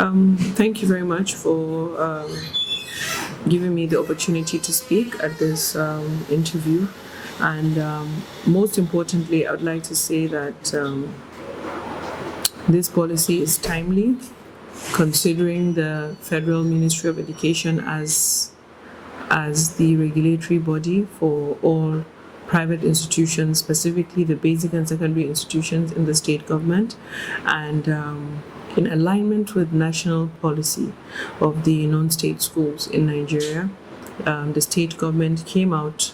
Thank you very much for giving me the opportunity to speak at this interview. And most importantly, I would like to say that this policy is timely, considering the Federal Ministry of Education as the regulatory body for all private institutions, specifically the basic and secondary institutions in the state government, and in alignment with national policy of the non-state schools in Nigeria. The state government came out,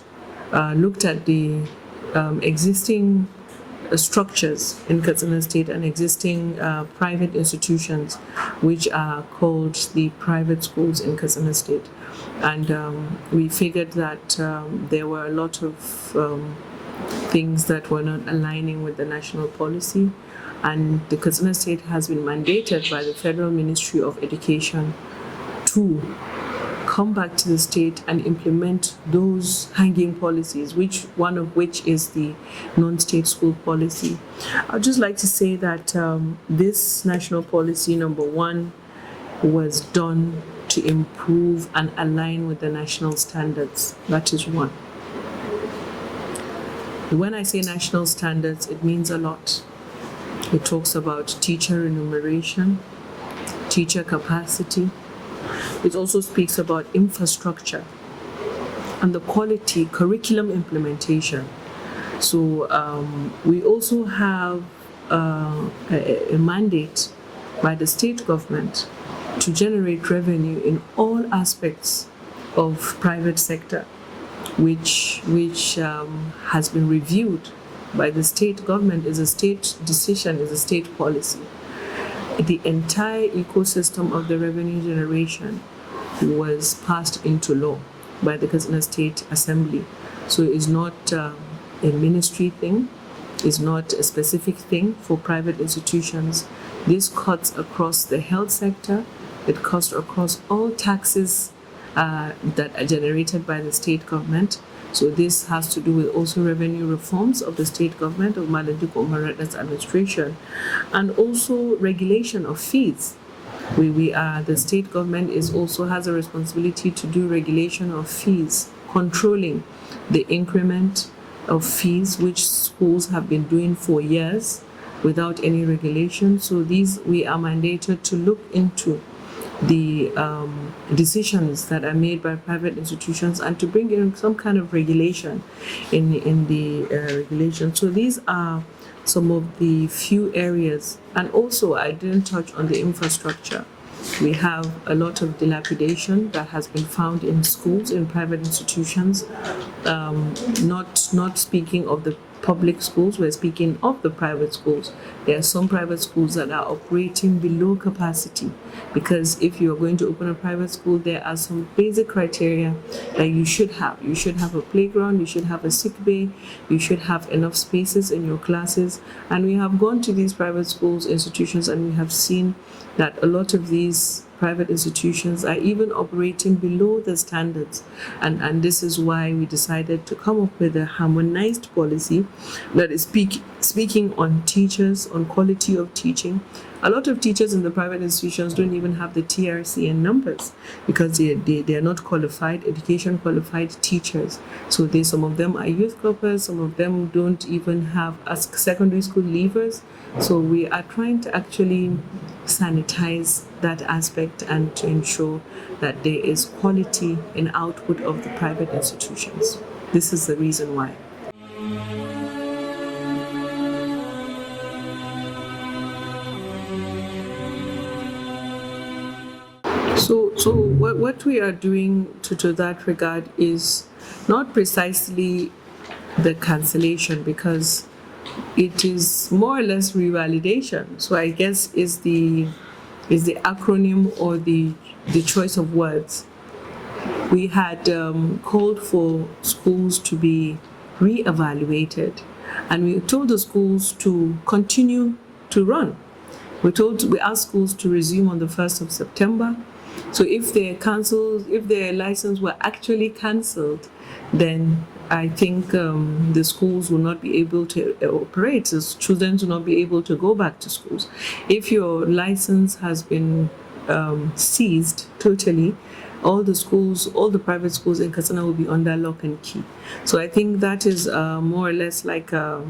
looked at the existing structures in Katsina State and existing private institutions, which are called the private schools in Katsina State. And we figured that there were a lot of things that were not aligning with the national policy. And the Katsina State has been mandated by the Federal Ministry of Education to come back to the state and implement those hanging policies, one of which is the non-state school policy. I'd just like to say that this national policy, number one, was done to improve and align with the national standards. That is one. When I say national standards, it means a lot. It talks about teacher remuneration, teacher capacity. It also speaks about infrastructure and the quality curriculum implementation. So we also have a mandate by the state government to generate revenue in all aspects of private sector, which has been reviewed by the state government. Is a state decision, is a state policy. The entire ecosystem of the revenue generation was passed into law by the Katsina State Assembly. So it's not a ministry thing, it's not a specific thing for private institutions. This cuts across the health sector, it cuts across all taxes that are generated by the state government. So this has to do with also revenue reforms of the state government of Malam Dikko Umar Radda's administration, and also regulation of fees. The state government also has a responsibility to do regulation of fees, controlling the increment of fees, which schools have been doing for years without any regulation. So we are mandated to look into the decisions that are made by private institutions and to bring in some kind of regulation in the regulation. So these are some of the few areas. And also, I didn't touch on the infrastructure. We have a lot of dilapidation that has been found in schools, in private institutions. Not speaking of the public schools, we're speaking of the private schools. There are some private schools that are operating below capacity, because if you're going to open a private school, there are some basic criteria that you should have. You should have a playground, you should have a sick bay, you should have enough spaces in your classes. And we have gone to these private schools, institutions, and we have seen that a lot of these private institutions are even operating below the standards. And this is why we decided to come up with a harmonized policy that is speaking on teachers, on quality of teaching. A lot of teachers in the private institutions don't even have the TRCN numbers because they are not qualified, education qualified teachers. So some of them are youth corpers, some of them don't even have as secondary school leavers. So we are trying to actually sanitize that aspect and to ensure that there is quality in output of the private institutions. This is the reason why. So what we are doing to that regard is not precisely the cancellation, because it is more or less revalidation. So I guess is the acronym or the choice of words. We had called for schools to be re-evaluated, and we told the schools to continue to run. We asked schools to resume on the 1st of September. So if their license were actually cancelled, then I think the schools will not be able to operate. The students will not be able to go back to schools. If your license has been seized totally, all the schools, all the private schools in Katsina will be under lock and key. So I think that is more or less like a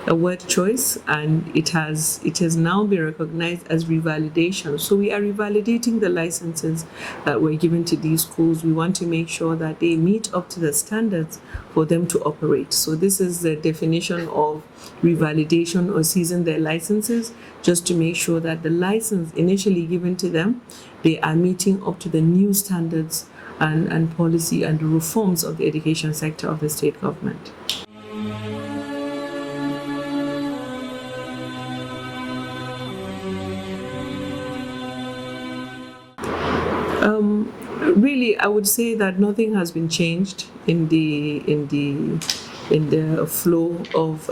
word choice, and it has now been recognized as revalidation. So we are revalidating the licenses that were given to these schools. We want to make sure that they meet up to the standards for them to operate. So this is the definition of revalidation, or seizing their licenses, just to make sure that the license initially given to them, they are meeting up to the new standards and policy and the reforms of the education sector of the state government. Really, I would say that nothing has been changed in the flow of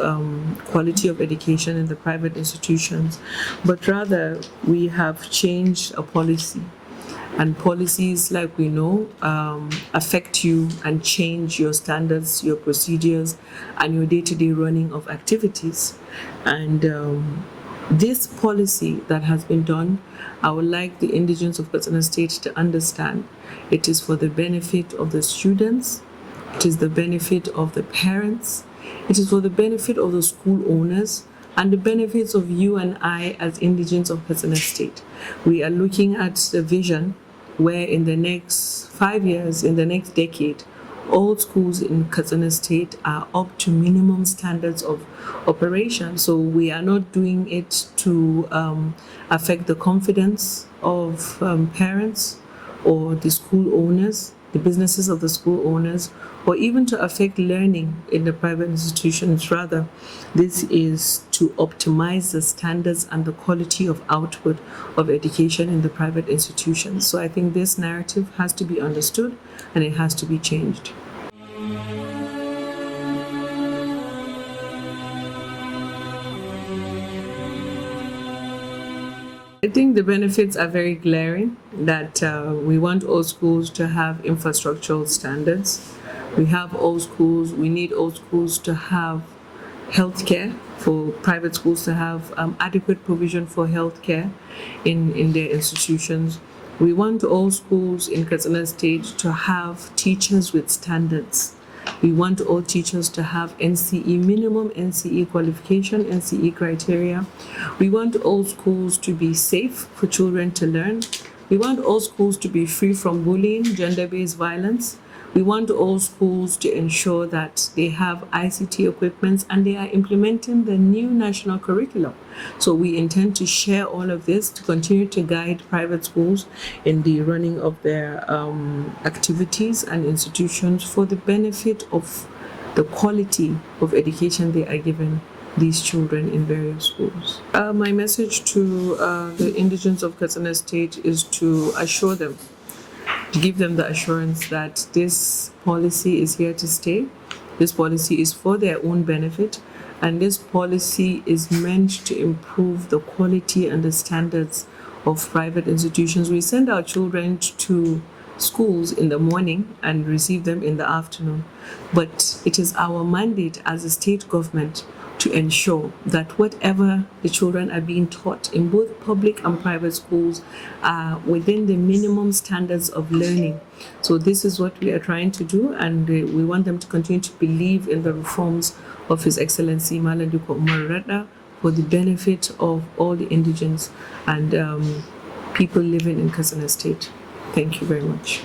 quality of education in the private institutions, but rather we have changed a policy. And policies, like we know, affect you and change your standards, your procedures, and your day-to-day running of activities. And this policy that has been done, I would like the indigents of Katsina State to understand it is for the benefit of the students, it is the benefit of the parents, it is for the benefit of the school owners, and the benefits of you and I as indigents of Katsina State. We are looking at the vision where in the next 5 years, in the next decade, all schools in Katsina State are up to minimum standards of operation. So we are not doing it to affect the confidence of parents or the school owners, the businesses of the school owners, or even to affect learning in the private institutions. Rather, this is to optimize the standards and the quality of output of education in the private institutions. So I think this narrative has to be understood and it has to be changed. I think the benefits are very glaring, that we want all schools to have infrastructural standards. We need all schools to have healthcare, for private schools to have adequate provision for healthcare in their institutions. We want all schools in Katsina State to have teachers with standards. We want all teachers to have NCE, minimum NCE qualification, NCE criteria. We want all schools to be safe for children to learn. We want all schools to be free from bullying, gender-based violence. We want all schools to ensure that they have ICT equipment and they are implementing the new national curriculum. So we intend to share all of this to continue to guide private schools in the running of their activities and institutions for the benefit of the quality of education they are giving these children in various schools. My message to the indigents of Katsina State is to assure them, to give them the assurance that this policy is here to stay. This policy is for their own benefit, and this policy is meant to improve the quality and the standards of private institutions. We send our children to schools in the morning and receive them in the afternoon, but it is our mandate as a state government to ensure that whatever the children are being taught in both public and private schools are within the minimum standards of learning. So this is what we are trying to do, and we want them to continue to believe in the reforms of His Excellency Malam Dikko Umar Radda for the benefit of all the indigents and people living in Katsina State. Thank you very much.